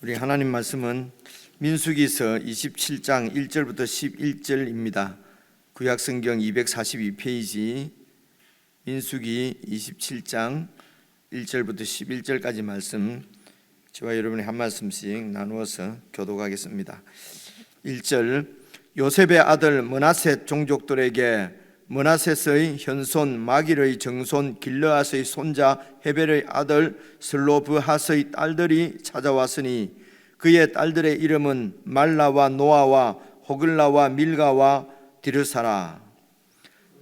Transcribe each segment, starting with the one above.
우리 하나님 말씀은 민수기서 27장 1절부터 11절입니다. 구약성경 242페이지 민수기 27장 1절부터 11절까지 말씀, 저와 여러분이 한 말씀씩 나누어서 교독하겠습니다. 1절, 요셉의 아들 므낫셋 종족들에게 므낫셋의 현손 마길의 정손 길르앗의 손자 헤벨의 아들 슬로브핫의 딸들이 찾아왔으니 그의 딸들의 이름은 말라와 노아와 호글라와 밀가와 디르사라.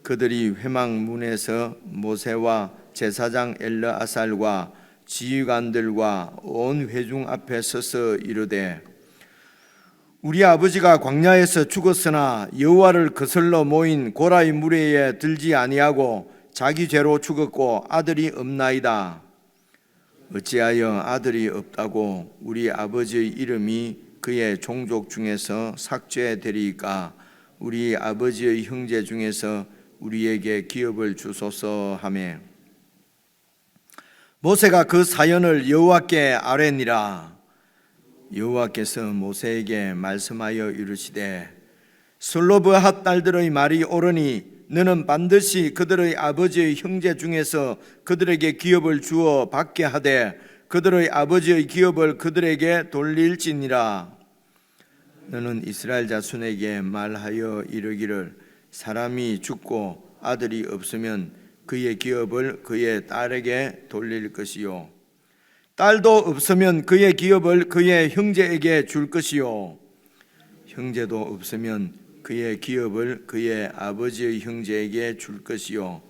그들이 회막문에서 모세와 제사장 엘르아살과 지휘관들과 온 회중 앞에 서서 이르되, 우리 아버지가 광야에서 죽었으나 여호와를 거슬러 모인 고라의 무리에 들지 아니하고 자기 죄로 죽었고 아들이 없나이다. 어찌하여 아들이 없다고 우리 아버지의 이름이 그의 종족 중에서 삭제되리까? 우리 아버지의 형제 중에서 우리에게 기업을 주소서 하매, 모세가 그 사연을 여호와께 아뢰니라. 여호와께서 모세에게 말씀하여 이르시되, 슬로브핫 딸들의 말이 옳으니 너는 반드시 그들의 아버지의 형제 중에서 그들에게 기업을 주어 받게 하되 그들의 아버지의 기업을 그들에게 돌릴지니라. 너는 이스라엘 자손에게 말하여 이르기를, 사람이 죽고 아들이 없으면 그의 기업을 그의 딸에게 돌릴 것이요, 딸도 없으면 그의 기업을 그의 형제에게 줄 것이요, 형제도 없으면 그의 기업을 그의 아버지의 형제에게 줄 것이요,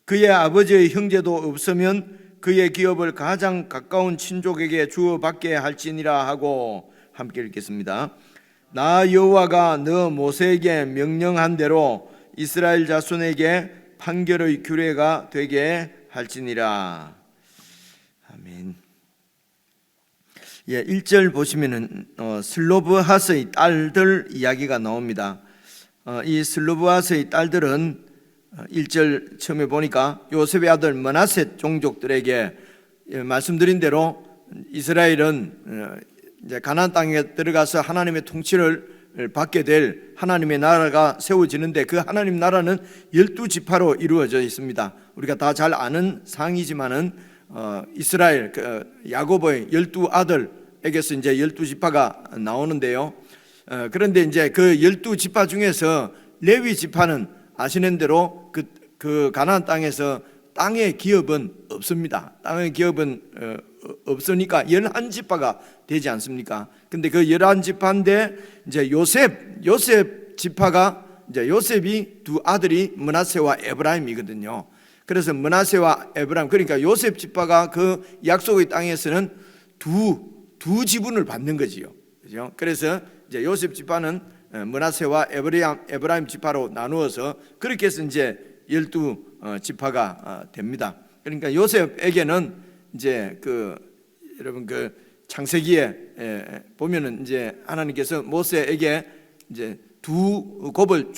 그의 아버지의 형제도 없으면 그의 기업을 가장 가까운 친족에게 주어 받게 할지니라 하고, 함께 읽겠습니다. 나 여호와가 너 모세에게 명령한 대로 이스라엘 자손에게 판결의 규례가 되게 할지니라. 아멘. 1절 보시면은 슬로브핫의 딸들 이야기가 나옵니다. 이 슬로브핫의 딸들은 1절 처음에 보니까 요셉의 아들 므낫셋 종족들에게, 말씀드린 대로 이스라엘은 이제 가나안 땅에 들어가서 하나님의 통치를 받게 될 하나님의 나라가 세워지는데, 그 하나님 나라는 12지파로 이루어져 있습니다. 우리가 다 잘 아는 사항이지만은 이스라엘 야곱의 12아들에게서 이제 12지파가 나오는데요. 그런데 이제 그 12지파 중에서 레위 지파는 아시는 대로 그 가나안 땅에서 땅의 기업은 없습니다. 땅의 기업은 없으니까 11지파가 되지 않습니까? 근데 그 11지파인데 이제 요셉 지파가, 이제 요셉이 두 아들이 므낫세와 에브라임이거든요. 그래서 므낫세와 에브라임, 그러니까 요셉 지파가 그 약속의 땅에서는 두 지분을 받는 거지요. 그죠? 그래서 이제 요셉 지파는 므낫세와 에브라임 지파로 나누어서 그렇게 해서 이제 12지파가 됩니다. 그러니까 요셉에게는 이제 여러분 창세기에 보면은 이제 하나님께서 모세에게 이제 두 곱을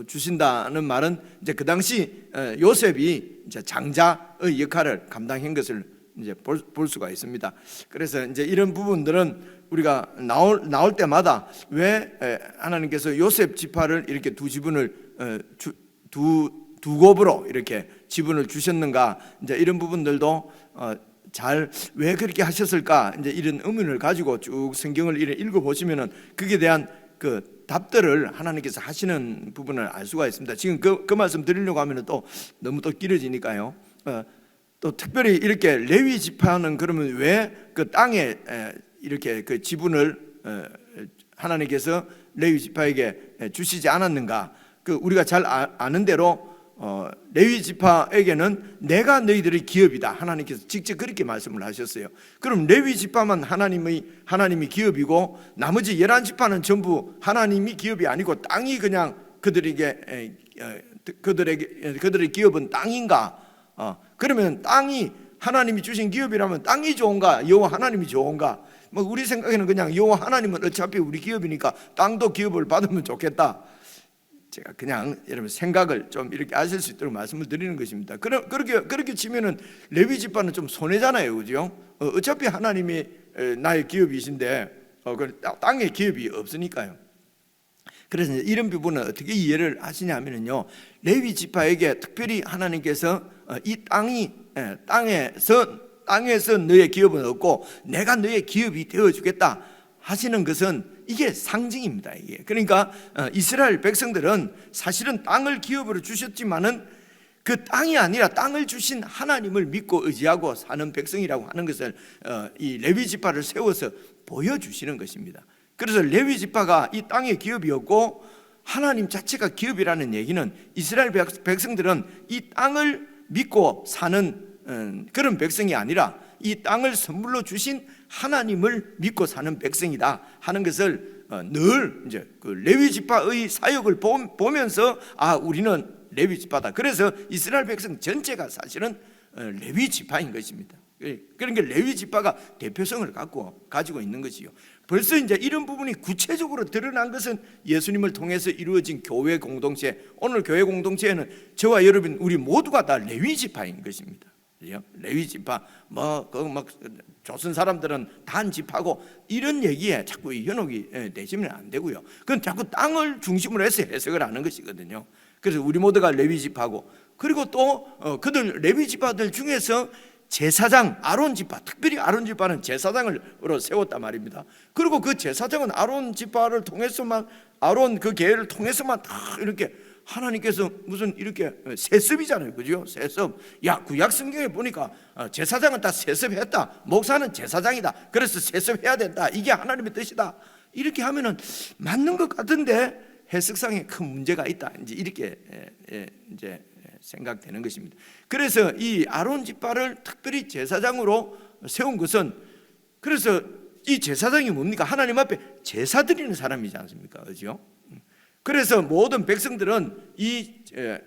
주신다는 말은 이제 그 당시 요셉이 이제 장자의 역할을 감당한 것을 이제 볼 수가 있습니다. 그래서 이제 이런 부분들은 우리가 나올 때마다 왜 하나님께서 요셉 지파를 이렇게 두 지분을 두 곱으로 이렇게 지분을 주셨는가, 이제 이런 부분들도 왜 그렇게 하셨을까, 이제 이런 의문을 가지고 쭉 성경을 읽어 보시면은 그게 대한 그 답들을 하나님께서 하시는 부분을 알 수가 있습니다. 지금 그 말씀 드리려고 하면은 또 너무 또 길어지니까요. 또 특별히 이렇게 레위 지파는 그러면 왜 그 땅에 이렇게 그 지분을 하나님께서 레위 지파에게 주시지 않았는가? 우리가 잘 아는 대로 레위 지파에게는 내가 너희들의 기업이다, 하나님께서 직접 그렇게 말씀을 하셨어요. 그럼 레위 지파만 하나님이 기업이고 나머지 11지파는 전부 하나님이 기업이 아니고 땅이 그냥 그들의 기업은 땅인가? 그러면 땅이 하나님이 주신 기업이라면 땅이 좋은가, 여호와 하나님이 좋은가? 우리 생각에는 그냥 여호와 하나님은 어차피 우리 기업이니까 땅도 기업을 받으면 좋겠다. 제가 그냥 여러분 생각을 좀 이렇게 아실 수 있도록 말씀을 드리는 것입니다. 그렇게 치면은 레위 지파는 좀 손해잖아요, 그죠? 어차피 하나님이 나의 기업이신데 그 땅에 기업이 없으니까요. 그래서 이런 부분은 어떻게 이해를 하시냐면요, 레위 지파에게 특별히 하나님께서 이 땅에서 너의 기업은 없고 내가 너의 기업이 되어주겠다 하시는 것은 이게 상징입니다. 이게 그러니까 이스라엘 백성들은 사실은 땅을 기업으로 주셨지만은 그 땅이 아니라 땅을 주신 하나님을 믿고 의지하고 사는 백성이라고 하는 것을 이 레위 지파를 세워서 보여주시는 것입니다. 그래서 레위 지파가 이 땅의 기업이었고 하나님 자체가 기업이라는 얘기는 이스라엘 백성들은 이 땅을 믿고 사는 그런 백성이 아니라 이 땅을 선물로 주신 하나님을 믿고 사는 백성이다 하는 것을 늘 이제 그 레위 지파의 사역을 보면서 우리는 레위 지파다. 그래서 이스라엘 백성 전체가 사실은 레위 지파인 것입니다. 그러니까 레위 지파가 대표성을 가지고 있는 것이요. 벌써 이제 이런 부분이 구체적으로 드러난 것은 예수님을 통해서 이루어진 교회 공동체. 오늘 교회 공동체에는 저와 여러분 우리 모두가 다 레위 지파인 것입니다. 레위 지파 막 조선 사람들은 단 지파고 이런 얘기에 자꾸 현혹이 되시면 안 되고요. 그건 자꾸 땅을 중심으로 해서 해석을 하는 것이거든요. 그래서 우리 모두가 레위 지파고, 그리고 또 그들 레위 지파들 중에서 제사장 아론 지파, 특별히 아론 지파는 제사장으로 세웠단 말입니다. 그리고 그 제사장은 아론 지파를 통해서만, 아론 그 계열을 통해서만 다 이렇게 하나님께서 무슨 이렇게 세습이잖아요, 그죠? 세습. 구약 성경에 보니까 제사장은 다 세습했다, 목사는 제사장이다, 그래서 세습해야 된다, 이게 하나님의 뜻이다. 이렇게 하면은 맞는 것 같은데 해석상에 큰 문제가 있다, 이제 이렇게 이제 생각되는 것입니다. 그래서 이 아론 지파를 특별히 제사장으로 세운 것은, 그래서 이 제사장이 뭡니까? 하나님 앞에 제사 드리는 사람이지 않습니까? 그죠? 그래서 모든 백성들은 이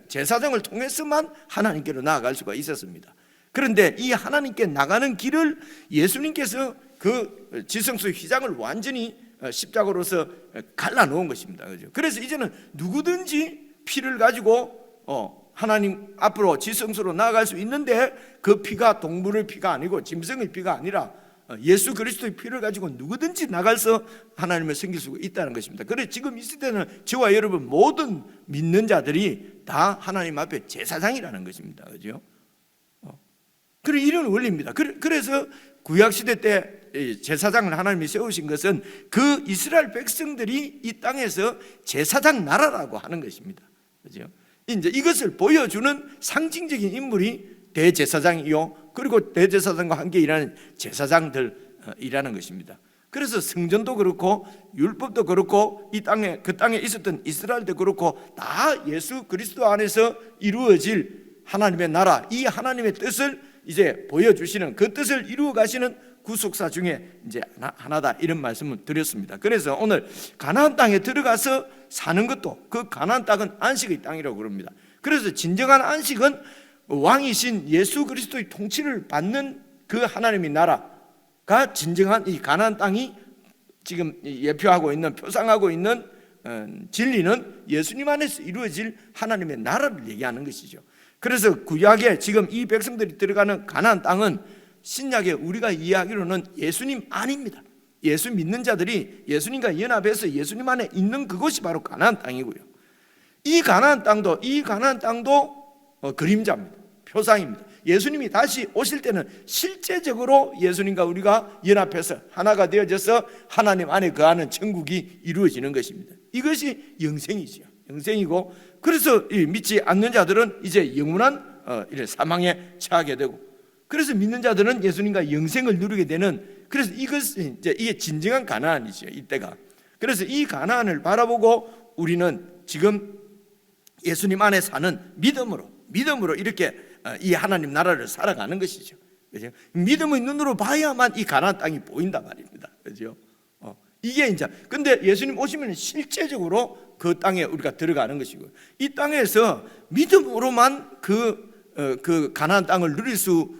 제사장을 통해서만 하나님께로 나아갈 수가 있었습니다. 그런데 이 하나님께 나가는 길을 예수님께서 그 지성소 휘장을 완전히 십자가로서 갈라놓은 것입니다. 그죠? 그래서 이제는 누구든지 피를 가지고 하나님 앞으로 지성소로 나아갈 수 있는데, 그 피가 동물의 피가 아니고 짐승의 피가 아니라 예수 그리스도의 피를 가지고 누구든지 나가서 하나님을 섬길 수 있다는 것입니다. 그래서 지금 이 시대는 저와 여러분 모든 믿는 자들이 다 하나님 앞에 제사장이라는 것입니다. 그죠? 그래, 이런 원리입니다. 그래서 구약시대 때 제사장을 하나님이 세우신 것은 그 이스라엘 백성들이 이 땅에서 제사장 나라라고 하는 것입니다. 그죠? 이제 이것을 보여주는 상징적인 인물이 대제사장이요, 그리고 대제사장과 함께 일하는 제사장들이라는 것입니다. 그래서 성전도 그렇고 율법도 그렇고 이 땅에 그 땅에 있었던 이스라엘도 그렇고 다 예수 그리스도 안에서 이루어질 하나님의 나라, 이 하나님의 뜻을 이제 보여주시는, 그 뜻을 이루어 가시는 구속사 중에 이제 하나다, 이런 말씀을 드렸습니다. 그래서 오늘 가나안 땅에 들어가서 사는 것도, 그 가나안 땅은 안식의 땅이라고 그럽니다. 그래서 진정한 안식은 왕이신 예수 그리스도의 통치를 받는 그 하나님의 나라가 진정한 이 가나안 땅이 지금 예표하고 있는, 표상하고 있는 진리는 예수님 안에서 이루어질 하나님의 나라를 얘기하는 것이죠. 그래서 구약에 지금 이 백성들이 들어가는 가나안 땅은 신약에 우리가 이해하기로는 예수님 안입니다. 예수 믿는 자들이 예수님과 연합해서 예수님 안에 있는 그곳이 바로 가나안 땅이고요. 이 가나안 땅도 그림자입니다. 표상입니다. 예수님이 다시 오실 때는 실제적으로 예수님과 우리가 연합해서 하나가 되어져서 하나님 안에 거하는 천국이 이루어지는 것입니다. 이것이 영생이지요. 영생이고, 그래서 믿지 않는 자들은 이제 영원한 사망에 처하게 되고, 그래서 믿는 자들은 예수님과 영생을 누리게 되는, 그래서 이것이 이제 이게 진정한 가나안이죠, 이때가. 그래서 이 가나안을 바라보고 우리는 지금 예수님 안에 사는 믿음으로 이렇게 이 하나님 나라를 살아가는 것이죠. 그죠? 믿음의 눈으로 봐야만 이 가나안 땅이 보인단 말입니다. 그죠? 이게 이제, 근데 예수님 오시면 실제적으로 그 땅에 우리가 들어가는 것이고, 이 땅에서 믿음으로만 그 가나안 땅을 누릴 수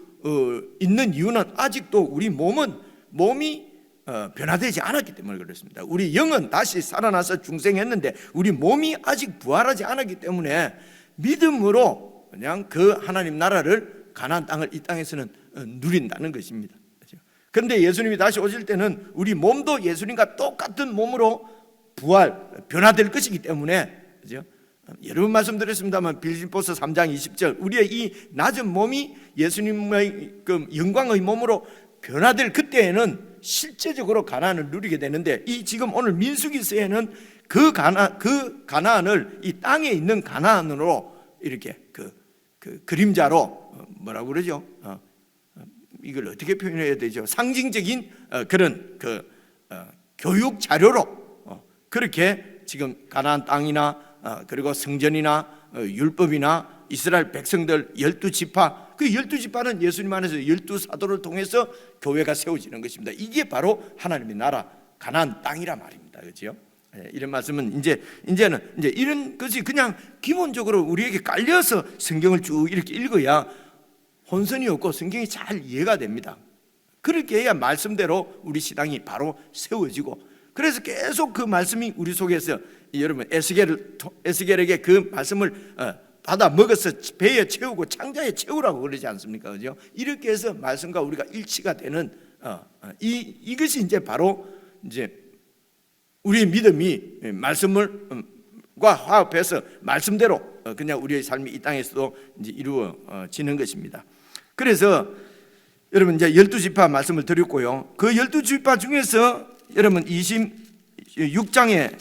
있는 이유는 아직도 우리 몸이 변화되지 않았기 때문에 그렇습니다. 우리 영은 다시 살아나서 중생했는데 우리 몸이 아직 부활하지 않았기 때문에 믿음으로 그냥 그 하나님 나라를, 가나안 땅을 이 땅에서는 누린다는 것입니다. 그런데 예수님이 다시 오실 때는 우리 몸도 예수님과 똑같은 몸으로 변화될 것이기 때문에, 그죠? 여러 번 말씀드렸습니다만 빌립보서 3장 20절, 우리의 이 낮은 몸이 예수님의 그 영광의 몸으로 변화될 그때에는 실제적으로 가나안을 누리게 되는데, 이 지금 오늘 민수기서에는 그 가나안을 이 땅에 있는 가나안으로 이렇게 그 그림자로 뭐라고 그러죠? 이걸 어떻게 표현해야 되죠? 상징적인 그런 교육 자료로 그렇게 지금 가나안 땅이나 그리고 성전이나 율법이나 이스라엘 백성들 12지파, 그 12지파는 예수님 안에서 12사도를 통해서 교회가 세워지는 것입니다. 이게 바로 하나님의 나라 가나안 땅이라 말입니다. 그렇죠? 이런 말씀은 이제는 이런 것이 그냥 기본적으로 우리에게 깔려서 성경을 쭉 이렇게 읽어야 혼선이 없고 성경이 잘 이해가 됩니다. 그렇게 해야 말씀대로 우리 신앙이 바로 세워지고, 그래서 계속 그 말씀이 우리 속에서, 여러분 에스겔에게 그 말씀을 받아 먹어서 배에 채우고 창자에 채우라고 그러지 않습니까? 그죠? 이렇게 해서 말씀과 우리가 일치가 되는 이것이 이제 바로 이제 우리의 믿음이 말씀과 화합해서 말씀대로 그냥 우리의 삶이 이 땅에서도 이제 이루어지는 것입니다. 그래서 여러분 이제 12지파 말씀을 드렸고요. 그 12지파 중에서 여러분 26장에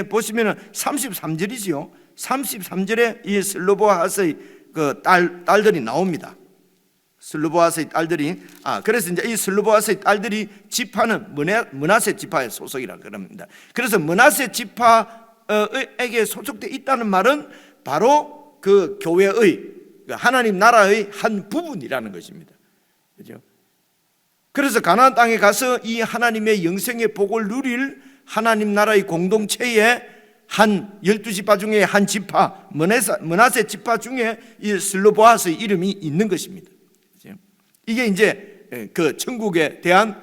보시면은 33절이지요. 33절에 이 슬로보아스의 그 딸들이 나옵니다. 슬로보아스의 딸들이, 그래서 이제 이 슬로보아스의 딸들이 지파는 므낫세 지파의 소속이라고 그럽니다. 그래서 므낫세 지파에게 소속돼 있다는 말은 바로 그 교회의, 하나님 나라의 한 부분이라는 것입니다. 그렇죠? 그래서 가나안 땅에 가서 이 하나님의 영생의 복을 누릴 하나님 나라의 공동체에 한 12지파 중에 한 지파, 므낫세 지파 중에 이 슬로보아스의 이름이 있는 것입니다. 이게 이제 그 천국에 대한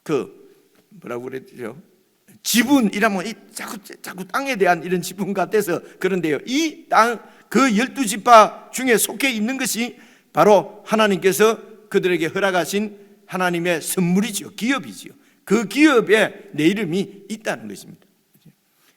그 뭐라고 그랬죠? 지분이라면 자꾸 땅에 대한 이런 지분 같아서 그런데요. 이 땅 그 12지파 중에 속해 있는 것이 바로 하나님께서 그들에게 허락하신 하나님의 선물이지요. 기업이지요. 그 기업에 내 이름이 있다는 것입니다.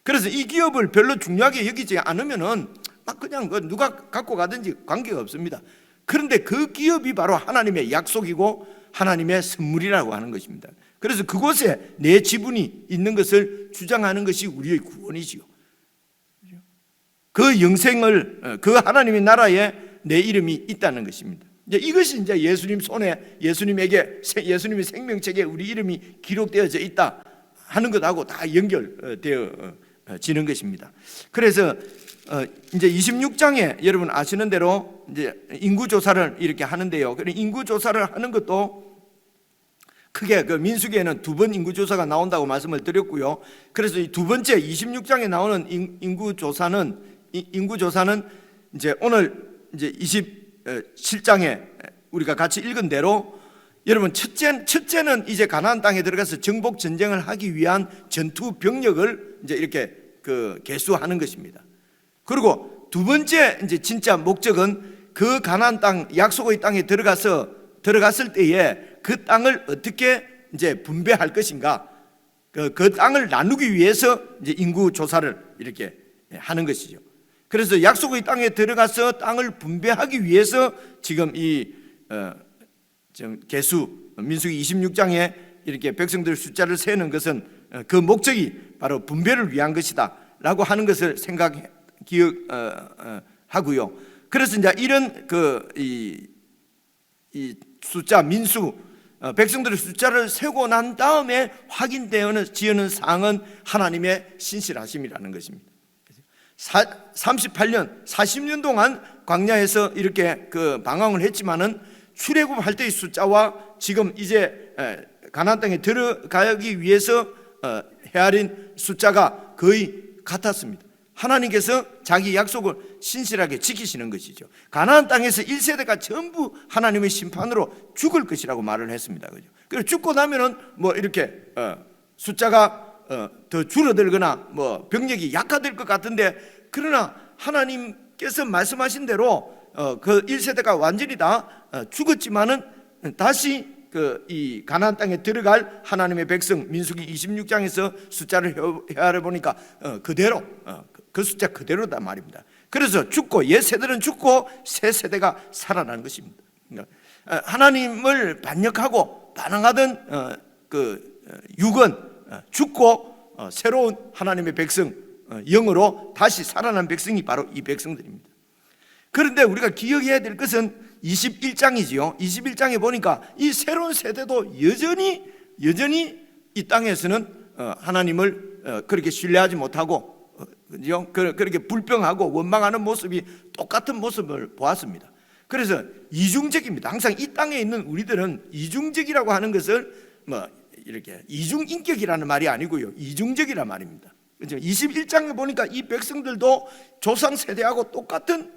그래서 이 기업을 별로 중요하게 여기지 않으면은 막 그냥 누가 갖고 가든지 관계가 없습니다. 그런데 그 기업이 바로 하나님의 약속이고 하나님의 선물이라고 하는 것입니다. 그래서 그곳에 내 지분이 있는 것을 주장하는 것이 우리의 구원이지요. 그 영생을, 그 하나님의 나라에 내 이름이 있다는 것입니다. 이것이 이제 예수님 손에, 예수님의 생명책에 우리 이름이 기록되어져 있다 하는 것하고 다 연결되어지는 것입니다. 그래서 이제 26장에 여러분 아시는 대로 이제 인구 조사를 이렇게 하는데요. 인구 조사를 하는 것도 크게 그 민수기에는 2번 인구 조사가 나온다고 말씀을 드렸고요. 그래서 이 두 번째 26장에 나오는 인구 조사는 이제 오늘 이제 27장에 우리가 같이 읽은 대로 여러분 첫째는 이제 가나안 땅에 들어가서 정복 전쟁을 하기 위한 전투 병력을 이제 이렇게 그 개수하는 것입니다. 그리고 두 번째 이제 진짜 목적은 그 가나안 땅, 약속의 땅에 들어갔을 때에 그 땅을 어떻게 이제 분배할 것인가, 그 땅을 나누기 위해서 이제 인구 조사를 이렇게 하는 것이죠. 그래서 약속의 땅에 들어가서 땅을 분배하기 위해서 지금 지금 민수기 26장에 이렇게 백성들 숫자를 세는 것은 그 목적이 바로 분배를 위한 것이다라고 하는 것을 기억하고요. 그래서 이제 이런 이 숫자 백성들의 숫자를 세고 난 다음에 확인되어지는 사항은 하나님의 신실하심이라는 것입니다. 38년, 40년 동안 광야에서 이렇게 방황을 했지만은 출애굽할 때의 숫자와 지금 이제 가나안 땅에 들어가기 위해서 헤아린 숫자가 거의 같았습니다. 하나님께서 자기 약속을 신실하게 지키시는 것이죠. 가나안 땅에서 1세대가 전부 하나님의 심판으로 죽을 것이라고 말을 했습니다. 그죠? 그리고 죽고 나면은 뭐 이렇게 숫자가 더 줄어들거나 뭐 병력이 약화될 것 같은데, 그러나 하나님께서 말씀하신 대로 그 1세대가 완전히 다 죽었지만은 다시 이 가나안 땅에 들어갈 하나님의 백성, 민수기 26장에서 숫자를 헤아려 보니까 그대로 그 숫자 그대로다 말입니다. 그래서 죽고 옛 세대는 죽고 새 세대가 살아나는 것입니다. 하나님을 반역하고 반항하던 그 육은 죽고 새로운 하나님의 백성, 영으로 다시 살아난 백성이 바로 이 백성들입니다. 그런데 우리가 기억해야 될 것은 21장이지요. 21장에 보니까 이 새로운 세대도 여전히 이 땅에서는 하나님을 그렇게 신뢰하지 못하고 그렇게 불평하고 원망하는 모습이 똑같은 모습을 보았습니다. 그래서 이중적입니다. 항상 이 땅에 있는 우리들은 이중적이라고 하는 것을 이렇게 이중인격이라는 말이 아니고요, 이중적이란 말입니다. 그렇죠? 21장에 보니까 이 백성들도 조상 세대하고 똑같은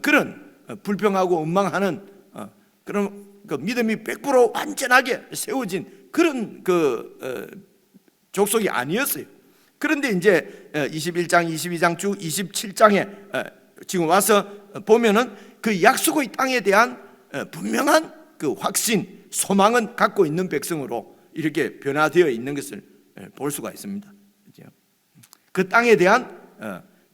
그런 불평하고 원망하는 그런 믿음이 100% 완전하게 세워진 그런 족속이 아니었어요. 그런데 이제 21장, 22장 쭉 27장에 지금 와서 보면은 그 약속의 땅에 대한 분명한 그 확신, 소망은 갖고 있는 백성으로 이렇게 변화되어 있는 것을 볼 수가 있습니다. 그 땅에 대한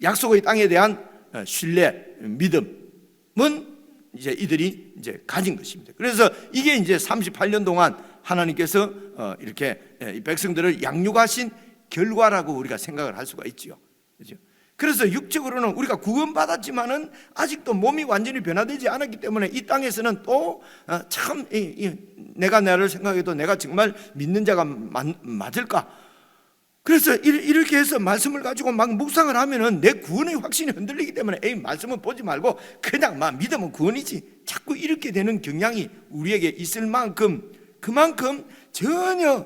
약속의 땅에 대한 신뢰, 믿음은 이제 이들이 이제 가진 것입니다. 그래서 이게 이제 38년 동안 하나님께서 이렇게 이 백성들을 양육하신 결과라고 우리가 생각을 할 수가 있죠. 그렇죠? 그래서 육적으로는 우리가 구원받았지만은 아직도 몸이 완전히 변화되지 않았기 때문에 이 땅에서는 또 참 내가 나를 생각해도 내가 정말 믿는 자가 맞을까? 그래서 이렇게 해서 말씀을 가지고 막 묵상을 하면은 내 구원의 확신이 흔들리기 때문에 말씀은 보지 말고 그냥 믿으면 구원이지, 자꾸 이렇게 되는 경향이 우리에게 있을 만큼 그만큼 전혀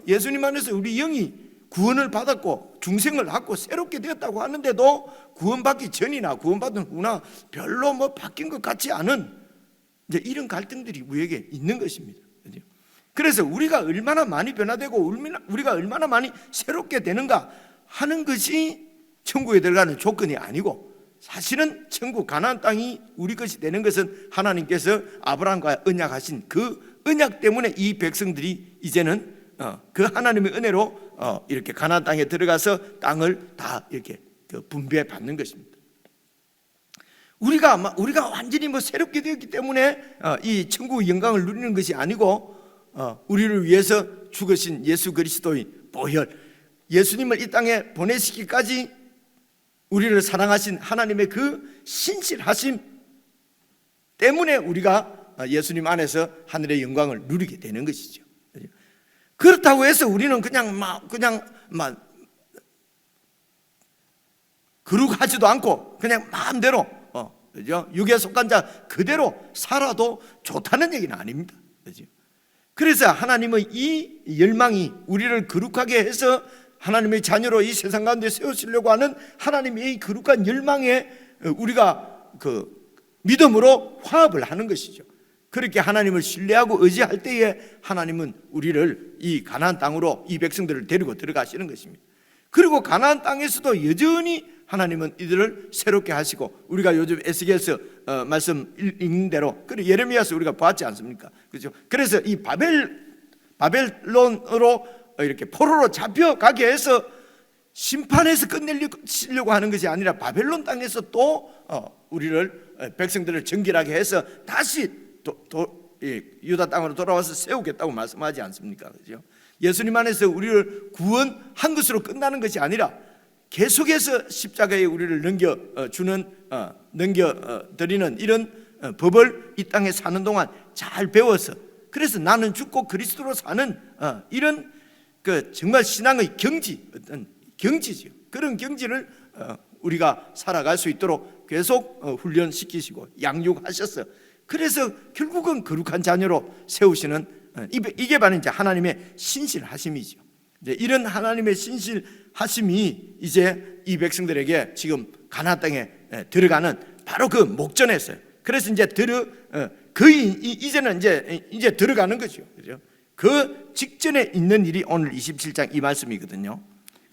예수님 안에서 우리 영이 구원을 받았고 중생을 갖고 새롭게 되었다고 하는데도 구원받기 전이나 구원받은 후나 별로 바뀐 것 같지 않은 이제 이런 갈등들이 우리에게 있는 것입니다. 그래서 우리가 얼마나 많이 변화되고 우리가 얼마나 많이 새롭게 되는가 하는 것이 천국에 들어가는 조건이 아니고, 사실은 천국 가나안 땅이 우리 것이 되는 것은 하나님께서 아브라함과 언약하신 그 언약 때문에 이 백성들이 이제는 그 하나님의 은혜로 이렇게 가나안 땅에 들어가서 땅을 다 이렇게 분배해 받는 것입니다. 우리가 완전히 새롭게 되었기 때문에 이 천국의 영광을 누리는 것이 아니고, 우리를 위해서 죽으신 예수 그리스도의 보혈, 예수님을 이 땅에 보내시기까지 우리를 사랑하신 하나님의 그 신실하심 때문에 우리가 예수님 안에서 하늘의 영광을 누리게 되는 것이죠. 그렇다고 해서 우리는 그냥 거룩하지도 않고 그냥 마음대로 그죠? 육에 속한 자 그대로 살아도 좋다는 얘기는 아닙니다. 그죠? 그래서 하나님의 이 열망이 우리를 거룩하게 해서 하나님의 자녀로 이 세상 가운데 세우시려고 하는 하나님의 이 거룩한 열망에 우리가 믿음으로 화합을 하는 것이죠. 그렇게 하나님을 신뢰하고 의지할 때에 하나님은 우리를 이 가나안 땅으로 이 백성들을 데리고 들어가시는 것입니다. 그리고 가나안 땅에서도 여전히 하나님은 이들을 새롭게 하시고, 우리가 요즘 에스겔서 말씀 읽는 대로 그리고 예레미야서 우리가 봤지 않습니까? 그렇죠? 그래서 이 바벨론으로 이렇게 포로로 잡혀가게 해서 심판해서 끝내려고 하는 것이 아니라 바벨론 땅에서 또 우리를 백성들을 정결하게 해서 다시 유다 땅으로 돌아와서 세우겠다고 말씀하지 않습니까? 그렇죠? 예수님 안에서 우리를 구원한 것으로 끝나는 것이 아니라 계속해서 십자가에 우리를 넘겨드리는 이런 법을 이 땅에 사는 동안 잘 배워서, 그래서 나는 죽고 그리스도로 사는 이런 정말 신앙의 어떤 경지죠. 그런 경지를 우리가 살아갈 수 있도록 계속 훈련시키시고 양육하셨어. 그래서 결국은 거룩한 자녀로 세우시는 이게 바로 이제 하나님의 신실하심이죠. 이제 이런 하나님의 신실하심이 이제 이 백성들에게 지금 가나안 땅에 들어가는 바로 그 목전에서요. 그래서 이제 거의 이제는 이제 들어가는 거죠. 그죠? 그 직전에 있는 일이 오늘 27장 이 말씀이거든요.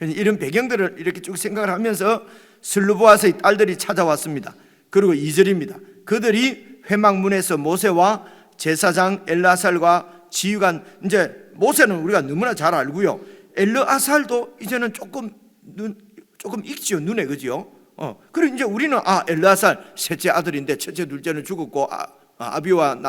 이런 배경들을 이렇게 쭉 생각을 하면서 슬루보아스의 딸들이 찾아왔습니다. 그리고 2절입니다. 그들이 회막문에서 모세와 제사장 엘르아살과 지휘관, 이제 모세는 우리가 너무나 잘 알고요. 엘르아살도 이제는 조금 익지요, 눈에. 그지요? 그리고 이제 우리는 엘르아살 셋째 아들인데 첫째 둘째는 죽었고 아비우와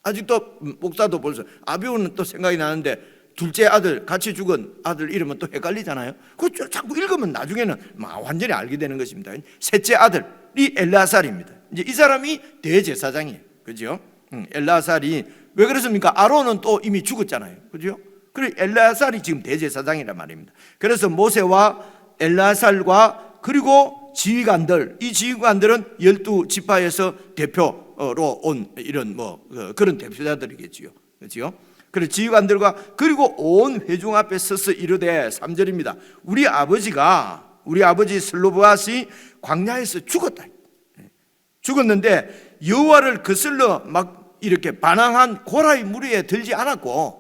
아직도 목사도 벌써 아비우는 또 생각이 나는데 둘째 아들 같이 죽은 아들 이름은 또 헷갈리잖아요. 그 자꾸 읽으면 나중에는 완전히 알게 되는 것입니다. 셋째 아들이 엘르아살입니다. 이제 이 사람이 대제사장이에요. 그죠? 엘르아살이 왜 그렇습니까? 아론은 또 이미 죽었잖아요. 그죠? 그리고 엘르아살이 지금 대제사장이란 말입니다. 그래서 모세와 엘르아살과 그리고 지휘관들, 이 지휘관들은 12지파에서 대표로 온 이런 그런 대표자들이겠지요. 그렇죠? 그리고 지휘관들과 그리고 온 회중 앞에 서서 이르되 3절입니다. 우리 아버지 슬로보앗이 광야에서 죽었다. 죽었는데 여호와를 거슬러 막 이렇게 반항한 고라의 무리에 들지 않았고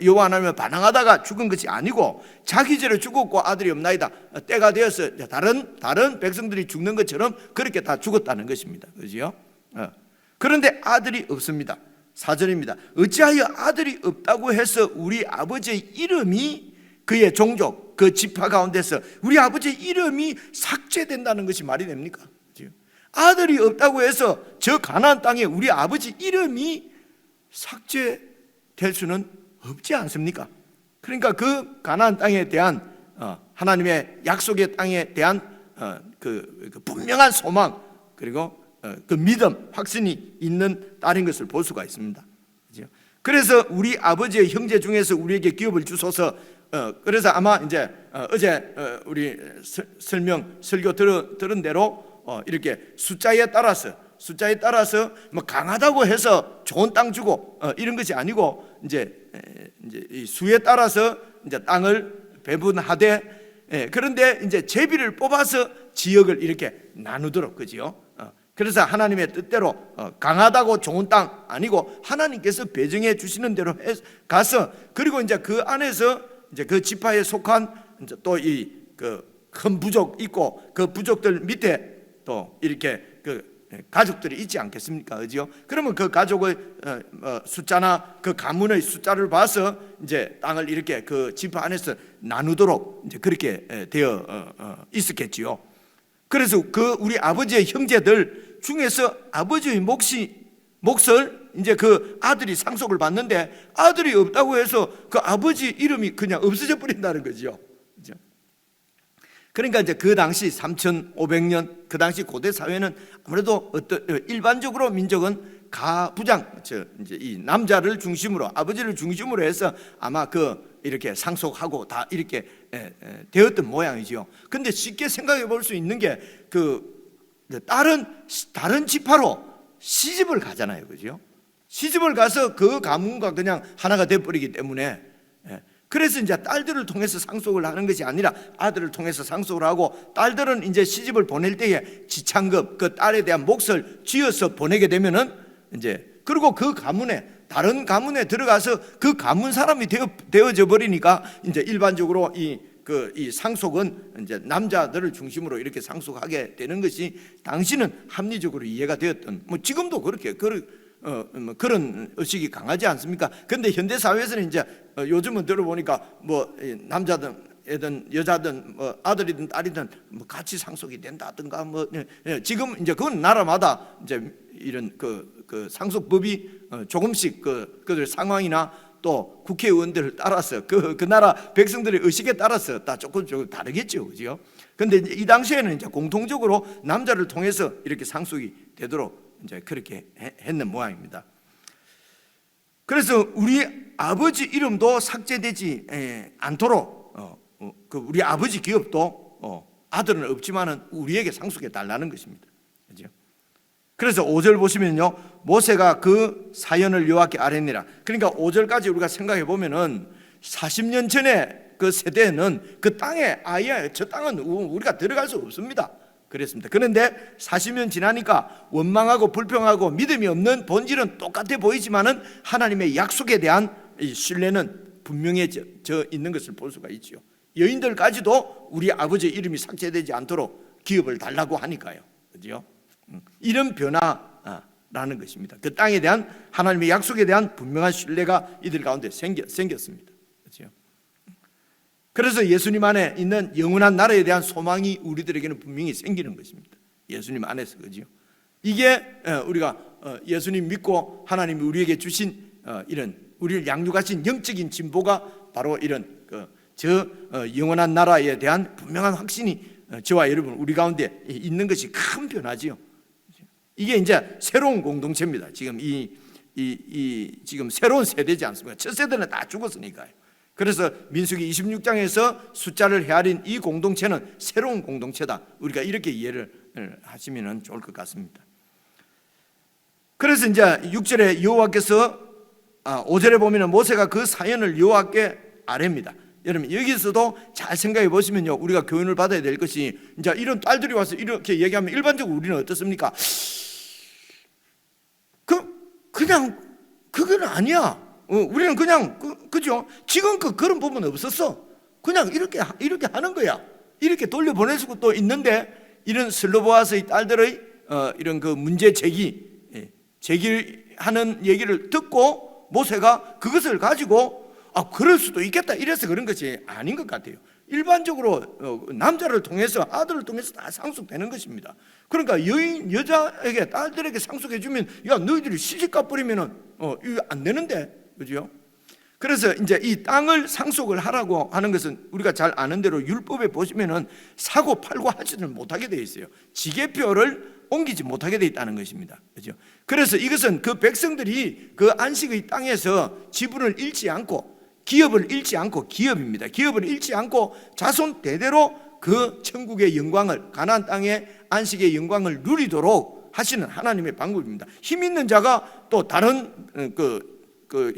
여호와 하나님을 반항하다가 죽은 것이 아니고 자기 죄로 죽었고 아들이 없나이다. 때가 되어서 다른 백성들이 죽는 것처럼 그렇게 다 죽었다는 것입니다. 그죠? 그런데 아들이 없습니다. 4절입니다. 어찌하여 아들이 없다고 해서 우리 아버지의 이름이 그의 종족 그 지파 가운데서 우리 아버지의 이름이 삭제된다는 것이 말이 됩니까? 아들이 없다고 해서 저 가나안 땅에 우리 아버지 이름이 삭제될 수는 없지 않습니까? 그러니까 그 가나안 땅에 대한 하나님의 약속의 땅에 대한 그 분명한 소망 그리고 그 믿음, 확신이 있는 딸인 것을 볼 수가 있습니다. 그래서 우리 아버지의 형제 중에서 우리에게 기업을 주소서. 그래서 아마 이제 어제 우리 설교 들은 대로 이렇게 숫자에 따라서 뭐 강하다고 해서 좋은 땅 주고 이런 것이 아니고 이제 이 수에 따라서 이제 땅을 배분하되 그런데 이제 제비를 뽑아서 지역을 이렇게 나누도록 그지요. 그래서 하나님의 뜻대로 강하다고 좋은 땅 아니고 하나님께서 배정해 주시는 대로 가서 그리고 이제 그 안에서 이제 그 지파에 속한 이제 또 이 그 큰 부족 있고 그 부족들 밑에 또 이렇게 그 가족들이 있지 않겠습니까? 그죠? 그러면 그 가족의 숫자나 그 가문의 숫자를 봐서 이제 땅을 이렇게 그 지파 안에서 나누도록 이제 그렇게 되어 있었겠지요. 그래서 그 우리 아버지의 형제들 중에서 아버지의 몫을 이제 그 아들이 상속을 받는데 아들이 없다고 해서 그 아버지 이름이 그냥 없어져 버린다는 거죠. 그죠? 그러니까 이제 그 당시 3,500년 그 당시 고대 사회는 아무래도 일반적으로 민족은 가부장 이제 이 남자를 중심으로 아버지를 중심으로 해서 아마 이렇게 상속하고 다 이렇게 되었던 모양이죠. 근데 쉽게 생각해 볼 수 있는 게 다른 지파로 시집을 가잖아요. 그죠? 시집을 가서 그 가문과 그냥 하나가 돼 버리기 때문에 그래서 이제 딸들을 통해서 상속을 하는 것이 아니라 아들을 통해서 상속을 하고 딸들은 이제 시집을 보낼 때에 지창금 그 딸에 대한 몫을 쥐어서 보내게 되면은 이제 그리고 그 가문에 다른 가문에 들어가서 그 가문 사람이 되어져 버리니까 이제 일반적으로 이 상속은 이제 남자들을 중심으로 이렇게 상속하게 되는 것이 당시는 합리적으로 이해가 되었던 뭐 지금도 그렇게 그런 의식이 강하지 않습니까? 그런데 현대 사회에서는 이제 요즘은 들어보니까 뭐 남자든 여자든 뭐 아들이든 딸이든 뭐 같이 상속이 된다든가 뭐 지금 이제 그건 나라마다 이제 이런 그 상속법이 조금씩 그들 상황이나 또 국회의원들을 따라서 그 나라 백성들의 의식에 따라서 다 조금 다르겠죠, 그죠? 근데 이 당시에는 이제 공통적으로 남자를 통해서 이렇게 상속이 되도록 이제 그렇게 했는 모양입니다. 그래서 우리 아버지 이름도 삭제되지 않도록 우리 아버지 기업도 아들은 없지만은 우리에게 상속해 달라는 것입니다. 그죠? 그래서 5절 보시면요, 모세가 그 사연을 여호와께 아뢰니라. 그러니까 5절까지 우리가 생각해 보면은 40년 전에 그 세대에는 그 땅에 아예 저 땅은 우리가 들어갈 수 없습니다. 그랬습니다. 그런데 40년 지나니까 원망하고 불평하고 믿음이 없는 본질은 똑같아 보이지만은 하나님의 약속에 대한 이 신뢰는 분명해져 있는 것을 볼 수가 있죠. 여인들까지도 우리 아버지의 이름이 삭제되지 않도록 기업을 달라고 하니까요. 그죠? 이런 변화 라는 것입니다. 그 땅에 대한 하나님의 약속에 대한 분명한 신뢰가 이들 가운데 생겼습니다. 그렇죠? 그래서 예수님 안에 있는 영원한 나라에 대한 소망이 우리들에게는 분명히 생기는 것입니다. 예수님 안에서. 그죠? 이게 우리가 예수님 믿고 하나님이 우리에게 주신 이런 우리를 양육하신 영적인 진보가 바로 이런 영원한 나라에 대한 분명한 확신이 저와 여러분 우리 가운데 있는 것이 큰 변화지요. 이게 이제 새로운 공동체입니다. 지금 지금 새로운 세대지 않습니까? 첫 세대는 다 죽었으니까요. 그래서 민수기 26장에서 숫자를 헤아린 이 공동체는 새로운 공동체다. 우리가 이렇게 이해를 하시면 좋을 것 같습니다. 그래서 이제 6절에 여호와께서 5절에 보면 모세가 그 사연을 여호와께 아뢰입니다. 여러분 여기서도 잘 생각해 보시면요, 우리가 교훈을 받아야 될 것이, 이제 이런 딸들이 와서 이렇게 얘기하면 일반적으로 우리는 어떻습니까? 그냥 그건 아니야. 우리는 그냥 그죠? 지금껏 그런 부분 없었어. 그냥 이렇게 하는 거야. 이렇게 돌려보낼 수도 있는데, 이런 슬로보아스의 딸들의 이런 그 문제 제기하는 얘기를 듣고 모세가 그것을 가지고 그럴 수도 있겠다 이래서 그런 것이 아닌 것 같아요. 일반적으로 남자를 통해서, 아들을 통해서 다 상속되는 것입니다. 그러니까 여자에게, 딸들에게 상속해 주면, 야 너희들이 시집가 버리면은 이거 안 되는데, 그죠? 그래서 이제 이 땅을 상속을 하라고 하는 것은 우리가 잘 아는 대로 율법에 보시면은 사고 팔고 하지를 못하게 되어 있어요. 지게표를 옮기지 못하게 되어 있다는 것입니다. 그죠? 그래서 이것은 그 백성들이 그 안식의 땅에서 지분을 잃지 않고, 기업을 잃지 않고, 기업입니다. 기업을 잃지 않고 자손 대대로 그 천국의 영광을, 가나안 땅의 안식의 영광을 누리도록 하시는 하나님의 방법입니다. 힘 있는 자가 또 다른 그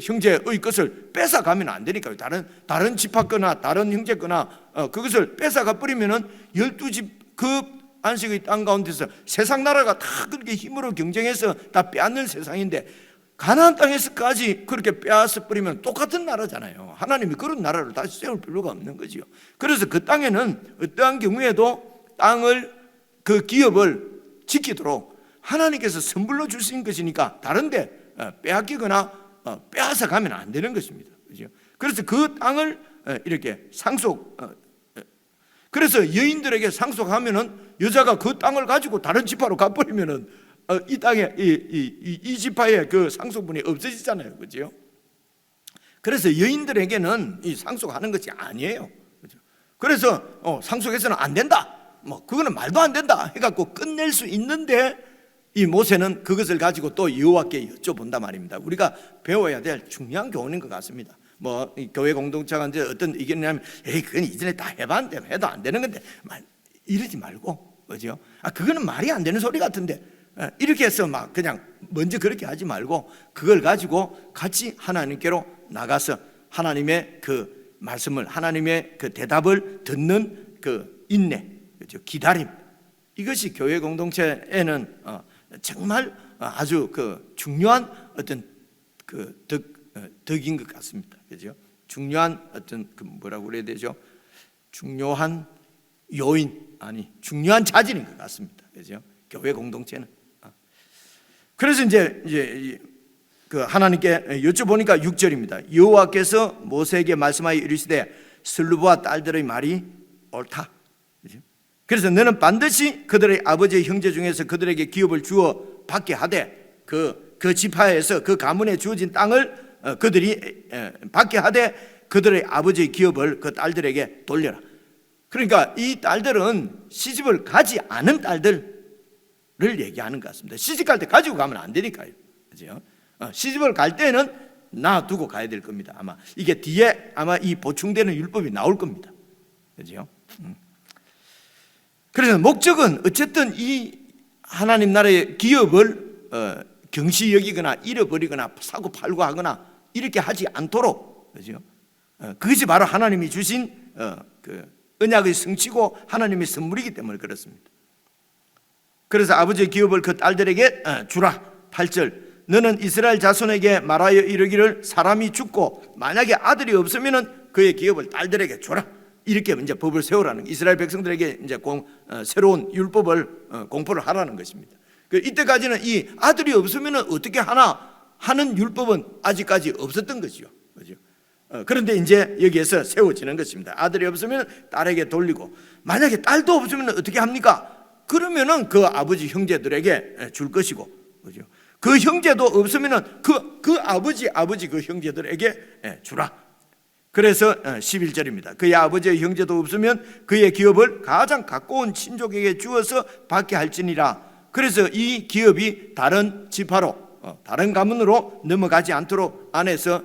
형제의 것을 뺏어가면 안 되니까요. 다른 집합 거나 다른 형제 거나 그것을 뺏어가 버리면은 12집 그 안식의 땅 가운데서 세상 나라가 다 그렇게 힘으로 경쟁해서 다 빼앗는 세상인데, 가나안 땅에서까지 그렇게 빼앗아 버리면 똑같은 나라잖아요. 하나님이 그런 나라를 다시 세울 필요가 없는 거지요. 그래서 그 땅에는 어떠한 경우에도 땅을, 그 기업을 지키도록 하나님께서 선물로 주신 것이니까 다른데 빼앗기거나 빼앗아 가면 안 되는 것입니다. 그죠? 그래서 그 땅을 이렇게 그래서 여인들에게 상속하면은, 여자가 그 땅을 가지고 다른 지파로 가버리면은 이 땅에 이 지파의 그 상속분이 없어지잖아요. 그죠? 그래서 여인들에게는 이 상속하는 것이 아니에요. 그죠? 그래서 상속해서는 안 된다, 그거는 말도 안 된다 해갖고 끝낼 수 있는데, 이 모세는 그것을 가지고 또 여호와께 여쭤본단 말입니다. 우리가 배워야 될 중요한 교훈인 것 같습니다. 이 교회 공동체가 이제 어떤 의견이냐면, 그건 이전에 다 해봤는데 해도 안 되는 건데, 이러지 말고, 그죠? 그거는 말이 안 되는 소리 같은데, 이렇게 해서 그냥 먼저 그렇게 하지 말고, 그걸 가지고 같이 하나님께로 나가서 하나님의 그 말씀을, 하나님의 그 대답을 듣는 그 인내, 그죠? 기다림, 이것이 교회 공동체에는 정말 아주 그 중요한 어떤 그 덕인 것 같습니다. 그죠? 중요한 어떤 그 뭐라고 그래야 되죠? 중요한 요인, 중요한 자질인 것 같습니다. 그죠? 교회 공동체는. 그래서 이제 그 하나님께 여쭤보니까 6절입니다. 여호와께서 모세에게 말씀하여 이르시되 슬루보와 딸들의 말이 옳다. 그죠? 그래서 너는 반드시 그들의 아버지의 형제 중에서 그들에게 기업을 주어 받게 하되, 그 지파에서 그 가문에 주어진 땅을 그들이 받게 하되 그들의 아버지의 기업을 그 딸들에게 돌려라. 그러니까 이 딸들은 시집을 가지 않은 딸들을 얘기하는 것 같습니다. 시집 갈 때 가지고 가면 안 되니까요. 그죠? 시집을 갈 때는 놔두고 가야 될 겁니다. 아마 이게 뒤에 아마 이 보충되는 율법이 나올 겁니다. 그죠? 그래서 목적은 어쨌든 이 하나님 나라의 기업을 경시 여기거나 잃어버리거나 사고 팔고 하거나 이렇게 하지 않도록, 그죠? 그것이 바로 하나님이 주신 그 언약의 성취고 하나님의 선물이기 때문에 그렇습니다. 그래서 아버지의 기업을 그 딸들에게 주라. 8절, 너는 이스라엘 자손에게 말하여 이르기를 사람이 죽고 만약에 아들이 없으면은 그의 기업을 딸들에게 주라. 이렇게 이제 법을 세우라는, 이스라엘 백성들에게 이제 새로운 율법을 공포를 하라는 것입니다. 이때까지는 이 아들이 없으면 어떻게 하나 하는 율법은 아직까지 없었던 거죠. 그죠? 그런데 이제 여기에서 세워지는 것입니다. 아들이 없으면 딸에게 돌리고, 만약에 딸도 없으면 어떻게 합니까? 그러면은 그 아버지 형제들에게 줄 것이고, 그죠? 그 형제도 없으면은 그 아버지 그 형제들에게 주라. 그래서 11절입니다. 그의 아버지의 형제도 없으면 그의 기업을 가장 가까운 친족에게 주어서 받게 할지니라. 그래서 이 기업이 다른 지파로, 다른 가문으로 넘어가지 않도록 안에서,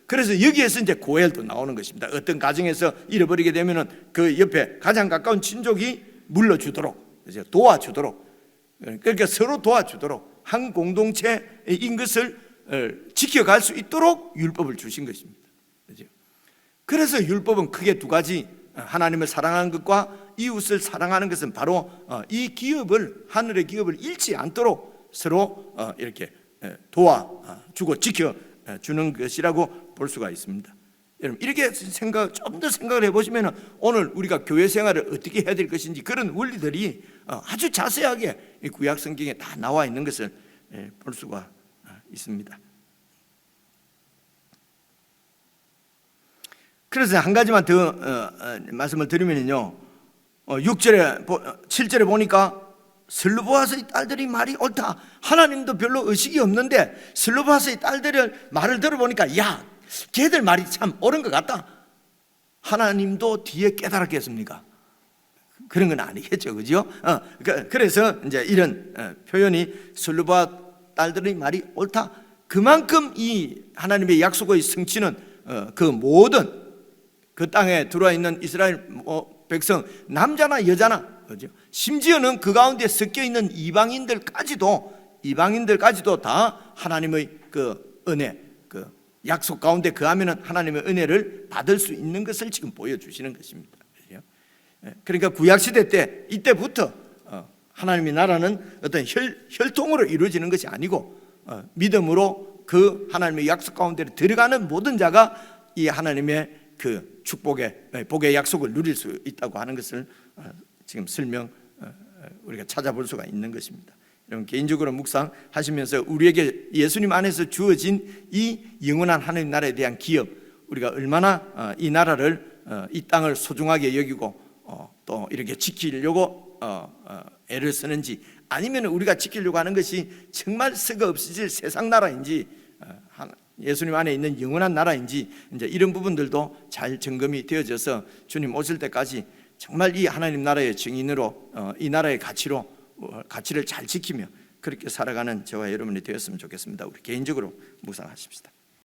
그래서 여기에서 이제 고엘도 나오는 것입니다. 어떤 가정에서 잃어버리게 되면은 그 옆에 가장 가까운 친족이 물러주도록, 도와주도록, 그러니까 서로 도와주도록 한 공동체인 것을 지켜갈 수 있도록 율법을 주신 것입니다. 그래서 율법은 크게 두 가지, 하나님을 사랑하는 것과 이웃을 사랑하는 것은 바로 이 기업을, 하늘의 기업을 잃지 않도록 서로 이렇게 도와주고 지켜주는 것이라고 볼 수가 있습니다. 여러분, 이렇게 좀 더 생각을 해보시면 오늘 우리가 교회 생활을 어떻게 해야 될 것인지 그런 원리들이 아주 자세하게 이 구약 성경에 다 나와 있는 것을 볼 수가 있습니다. 그래서 한 가지만 더 말씀을 드리면요, 7절에 보니까 슬로보아스의 딸들이 말이 옳다. 하나님도 별로 의식이 없는데 슬로보아스의 딸들의 말을 들어보니까 야, 걔들 말이 참 옳은 것 같다. 하나님도 뒤에 깨달았겠습니까? 그런 건 아니겠죠, 그죠? 그래서 이제 이런 표현이 슬로보아 딸들의 말이 옳다. 그만큼 이 하나님의 약속의 성취는 그 모든 그 땅에 들어와 있는 이스라엘 백성, 남자나 여자나, 그죠? 심지어는 그 가운데 섞여 있는 이방인들까지도 다 하나님의 그 은혜, 그 약속 가운데 거하면은 하나님의 은혜를 받을 수 있는 것을 지금 보여주시는 것입니다. 그죠? 그러니까 구약 시대 때 이때부터 하나님의 나라는 어떤 혈통으로 이루어지는 것이 아니고 믿음으로 그 하나님의 약속 가운데 들어가는 모든 자가 이 하나님의 그 축복의 복의 약속을 누릴 수 있다고 하는 것을 지금 우리가 찾아볼 수가 있는 것입니다. 여러분, 개인적으로 묵상하시면서 우리에게 예수님 안에서 주어진 이 영원한 하나님 나라에 대한 기업, 우리가 얼마나 이 나라를, 이 땅을 소중하게 여기고 또 이렇게 지키려고 애를 쓰는지, 아니면 우리가 지키려고 하는 것이 정말 썩어 없어질 세상 나라인지, 예수님 안에 있는 영원한 나라인지, 이제 이런 부분들도 잘 점검이 되어져서 주님 오실 때까지 정말 이 하나님 나라의 증인으로, 이 나라의 가치를 잘 지키며 그렇게 살아가는 저와 여러분이 되었으면 좋겠습니다. 우리 개인적으로 묵상하십시다.